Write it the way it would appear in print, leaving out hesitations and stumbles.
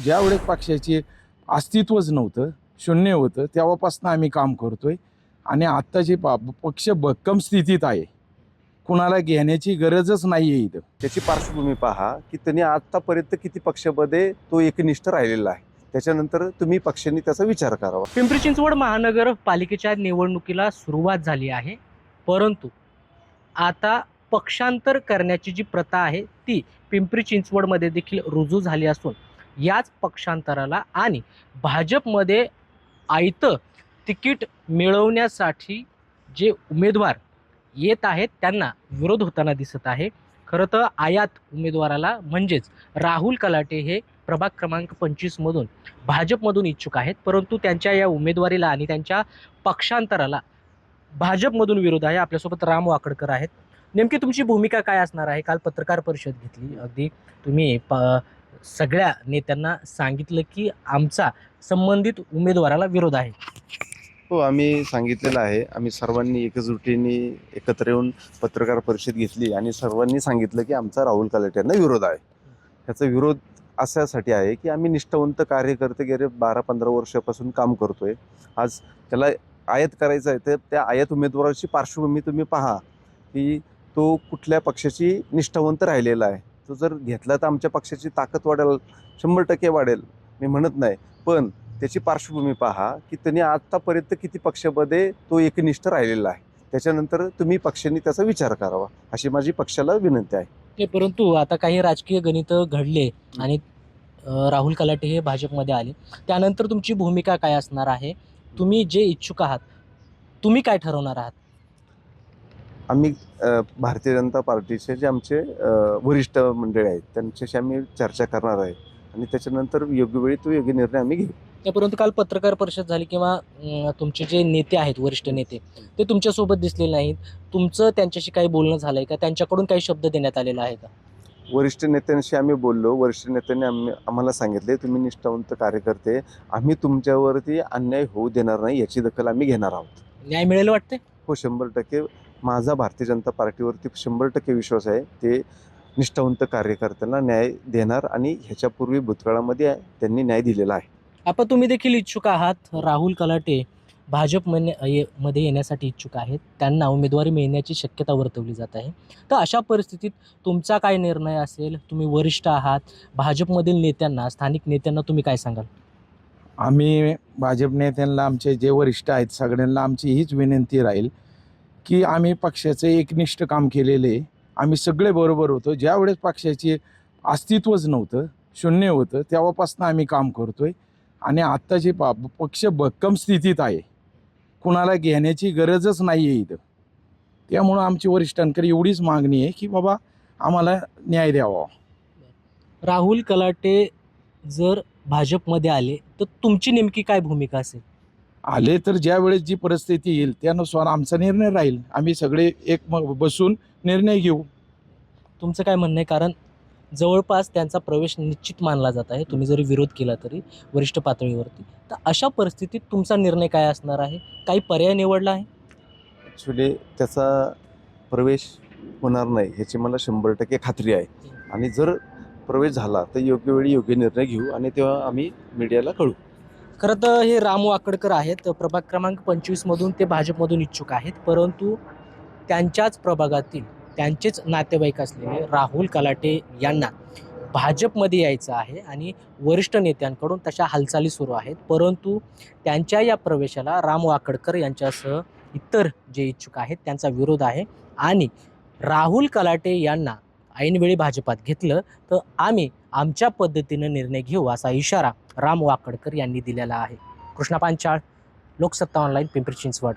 ज्यावेळेस पक्षाचे अस्तित्वच नव्हतं, शून्य होतं, तेव्हापासून आम्ही काम करतोय आणि आत्ताची पक्ष भक्कम स्थितीत आहे. कुणाला घेण्याची गरजच नाही आहे इथं. त्याची पार्श्वभूमी पहा की त्यांनी आतापर्यंत किती पक्षामध्ये तो एकनिष्ठ राहिलेला आहे. त्याच्यानंतर तुम्ही पक्षांनी त्याचा विचार करावा. पिंपरी चिंचवड महानगरपालिकेच्या निवडणुकीला सुरुवात झाली आहे, परंतु आता पक्षांतर करण्याची जी प्रथा आहे ती पिंपरी चिंचवडमध्ये देखील रुजू झाली असून याच पक्षांतराला आणि भाजपमध्ये आयतं तिकीट मिळवण्यासाठी जे उमेदवार येत आहेत त्यांना विरोध होताना दिसत आहे. खरं तर आयात उमेदवाराला म्हणजेच राहुल कलाटे हे प्रभाग क्रमांक 25 मधून भाजपमधून इच्छुक आहेत, परंतु त्यांच्या या उमेदवारीला आणि त्यांच्या पक्षांतराला भाजपमधून विरोध आहे. आपल्यासोबत राम वाकडकर आहेत. नेमकी तुमची भूमिका काय असणार आहे? काल पत्रकार परिषद घेतली, अगदी तुम्ही सगळ्या नेत्यांना सांगितलं की आमचा संबंधित उमेदवाराला विरोध आहे. हो, आम्ही सांगितलेलं आहे. आम्ही सर्वांनी एकजुटीने एकत्र येऊन पत्रकार परिषद घेतली आणि सर्वांनी सांगितलं की आमचा राहुल कलाटे यांना विरोध आहे. ह्याचा विरोध अशासाठी आहे की आम्ही निष्ठावंत कार्यकर्ते गेले 12-15 वर्षापासून काम करतोय. आज त्याला आयात करायचं आहे, तर त्या आयात उमेदवाराची पार्श्वभूमी तुम्ही पहा की तो कुठल्या पक्षाची निष्ठावंत राहिलेला आहे. तो जर घेतला तर आमच्या पक्षाची ताकद वाढेल, 100% वाढेल, मी म्हणत नाही. पण त्याची पार्श्वभूमी पहा की त्यांनी आतापर्यंत किती पक्षामध्ये तो एकनिष्ठ राहिलेला आहे. त्याच्यानंतर तुम्ही पक्षांनी त्याचा विचार करावा, अशी माझी पक्षाला विनंती आहे. परंतु आता काही राजकीय गणित घडले आणि राहुल कलाटे हे भाजपमध्ये आले, त्यानंतर तुमची भूमिका काय असणार आहे? तुम्ही जे इच्छुक आहात तुम्ही काय ठरवणार आहात? आम्ही भारतीय जनता पार्टीचे जे आमचे वरिष्ठ मंडळी आहेत त्यांच्याशी आम्ही चर्चा करणार आहे आणि त्याच्यानंतर योग्य वेळी तो योग्य निर्णय आम्ही घेऊ. परंतु काल पत्रकार परिषद झाली किंवा तुमचे जे नेते आहेत, वरिष्ठ नेते, ते तुमच्यासोबत दिसलेले नाहीत. तुमचं त्यांच्याशी काही बोलणं झालं आहे का? त्यांच्याकडून काही शब्द देण्यात आलेला आहे का? वरिष्ठ नेत्यांशी आम्ही बोललो. वरिष्ठ नेत्यांनी आम्हाला सांगितले तुम्ही निष्ठावंत कार्यकर्ते, आम्ही तुमच्यावरती अन्याय होऊ देणार नाही, याची दखल आम्ही घेणार आहोत. न्याय मिळेल वाटते? हो, 100%. माझा भारतीय जनता पार्टीवरती 100% विश्वास आहे. ते निष्ठावंत कार्यकर्त्यांना न्याय देणार आणि ह्याच्यापूर्वी भूतकाळामध्ये त्यांनी न्याय दिलेला आहे. आपण तुम्ही देखील इच्छुक आहात. राहुल कलाटे मध्ये येण्यासाठी इच्छुक आहेत. त्यांना उमेदवारी मिळण्याची शक्यता वर्तवली जात आहे. तर अशा परिस्थितीत तुमचा काय निर्णय असेल? तुम्ही वरिष्ठ आहात, भाजपमधील नेत्यांना, स्थानिक नेत्यांना तुम्ही काय सांगाल? आम्ही भाजप नेत्यांना, आमचे जे वरिष्ठ आहेत सगळ्यांना आमची हीच विनंती राहील की आम्ही पक्षाचं एकनिष्ठ काम केलेले, आम्ही सगळे बरोबर होतो. ज्यावेळेस पक्षाचे अस्तित्वच नव्हतं, शून्य होतं, तेव्हापासून आम्ही काम करतोय आणि आत्ताची पक्ष भक्कम स्थितीत आहे. कुणाला घेण्याची गरजच नाही आहे इथं. त्यामुळं आमची वरिष्ठांकडे एवढीच मागणी आहे की बाबा आम्हाला न्याय द्यावा. राहुल कलाटे जर भाजपमध्ये आले तर तुमची नेमकी काय भूमिका असेल? आले तर ज्या वेळेस जी परिस्थिती येईल त्यानुसार आमचा निर्णय राहील. आम्ही सगळे बसून निर्णय घेऊ. तुमचं काय म्हणणं आहे? कारण जवळपास त्यांचा प्रवेश निश्चित मानला जात आहे, तुम्ही जरी विरोध केला तरी वरिष्ठ पातळीवरती. तर अशा परिस्थितीत तुमचा निर्णय काय असणार आहे? काही पर्याय निवडला आहे? ॲक्च्युली त्याचा प्रवेश होणार नाही ह्याची मला 100% खात्री आहे आणि जर प्रवेश झाला तर योग्य वेळी योग्य निर्णय घेऊ आणि तेव्हा आम्ही मीडियाला कळू. खरं तर हे राम वाकडकर आहेत. प्रभाग क्रमांक 25 मधून ते भाजपमधून इच्छुक आहेत, परंतु त्यांच्याच प्रभागातील त्यांचेच नातेवाईक असलेले राहुल कलाटे यांना भाजपमध्ये यायचं आहे आणि वरिष्ठ नेत्यांकडून तशा हालचाली सुरू आहेत. परंतु त्यांच्या या प्रवेशाला राम वाकडकर यांच्यासह इतर जे इच्छुक आहेत त्यांचा विरोध आहे आणि राहुल कलाटे यांना ऐनवेळी भाजपात घेतलं तर आम्ही आमच्या पद्धतीनं निर्णय घेऊ, असा इशारा राम वाकडकर यांनी दिलेला आहे. कृष्णा पांचाळ, लोकसत्ता ऑनलाईन, पिंपरी चिंचवड.